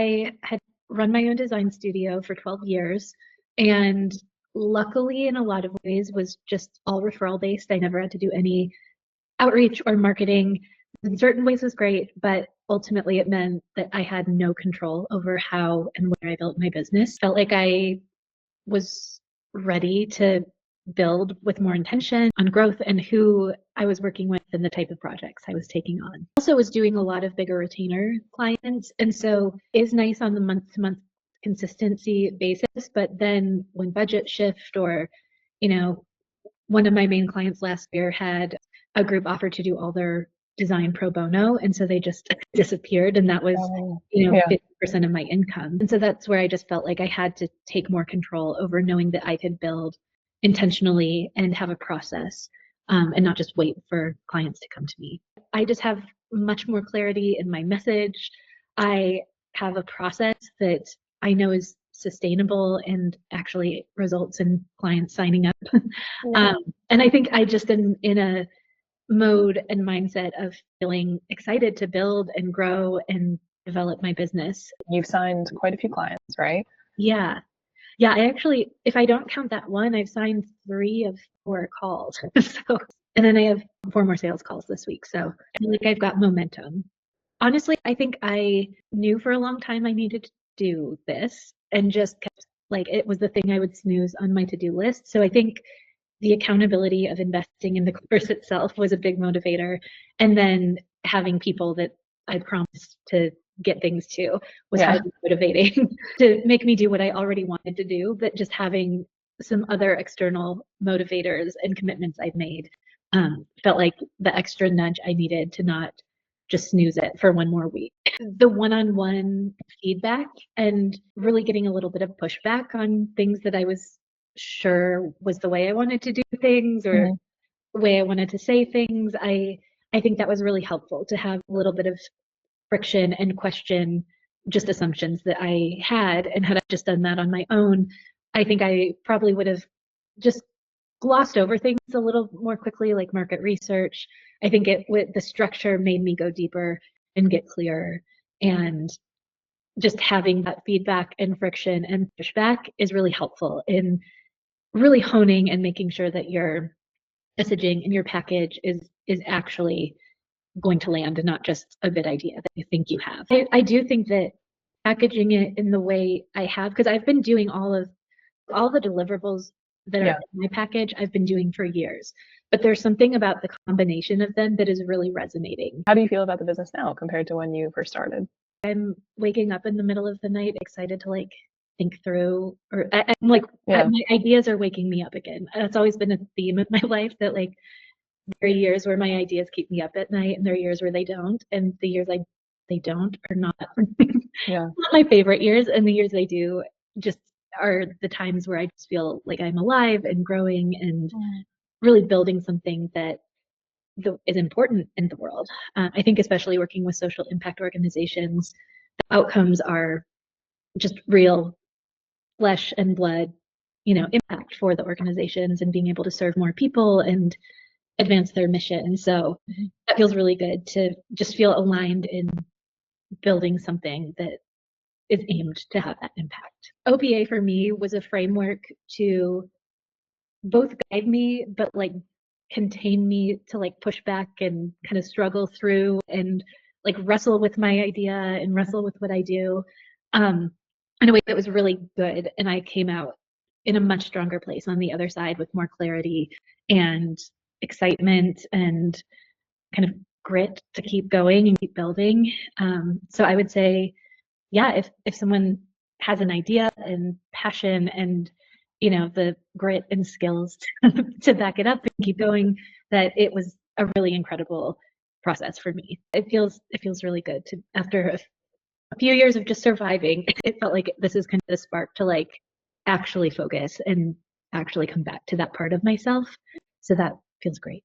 I had run my own design studio for 12 years, and luckily in a lot of ways was just all referral based. I never had to do any outreach or marketing. In certain ways was great, but ultimately it meant that I had no control over how and where I built my business. Felt like I was ready to build with more intention on growth and who I was working with and the type of projects I was taking on. Also was doing a lot of bigger retainer clients, and so is nice on the month to month consistency basis, but then when budgets shift or, one of my main clients last year had a group offer to do all their design pro bono, and so they just disappeared, and that was 50% of my income. And so that's where I just felt like I had to take more control over knowing that I could build intentionally and have a process, and not just wait for clients to come to me. I just have much more clarity in my message. I have a process that I know is sustainable and actually results in clients signing up. And I think I just am in a mode and mindset of feeling excited to build and grow and develop my business. You've signed quite a few clients, right? Yeah. Yeah, I actually, if I don't count that one, I've signed 3 of 4 calls. And then I have 4 more sales calls this week. So I feel like I've got momentum. Honestly, I think I knew for a long time I needed to do this and just kept it was the thing I would snooze on my to-do list. So I think the accountability of investing in the course itself was a big motivator. And then having people that I promised to get things to was highly motivating to make me do what I already wanted to do, but just having some other external motivators and commitments I've made felt like the extra nudge I needed to not just snooze it for one more week. The one-on-one feedback and really getting a little bit of pushback on things that I was sure was the way I wanted to do things or the way I wanted to say things. I think that was really helpful to have a little bit of friction and question just assumptions that I had. And had I just done that on my own, I think I probably would have just glossed over things a little more quickly, like market research. I think the structure made me go deeper and get clearer. And just having that feedback and friction and pushback is really helpful in really honing and making sure that your messaging and your package is actually going to land and not just a good idea that you think you have. I do think that packaging it in the way I have, because I've been doing all the deliverables that are in my package, I've been doing for years. But there's something about the combination of them that is really resonating. How do you feel about the business now compared to when you first started? I'm waking up in the middle of the night excited to think through, or I'm my ideas are waking me up again. That's always been a theme of my life, that there are years where my ideas keep me up at night and there are years where they don't, and the years they don't are not not my favorite years, and the years they do just are the times where I just feel like I'm alive and growing and really building something that is important in the world. I think especially working with social impact organizations, the outcomes are just real flesh and blood, impact for the organizations and being able to serve more people and advance their mission. So that feels really good to just feel aligned in building something that is aimed to have that impact. OBA for me was a framework to both guide me, but contain me to push back and kind of struggle through and wrestle with my idea and wrestle with what I do in a way that was really good. And I came out in a much stronger place on the other side with more clarity and excitement and kind of grit to keep going and keep building. So I would say, yeah, if someone has an idea and passion and the grit and skills to back it up and keep going, that it was a really incredible process for me. It feels really good to, after a few years of just surviving, it felt like this is kind of the spark to actually focus and actually come back to that part of myself. So that feels great.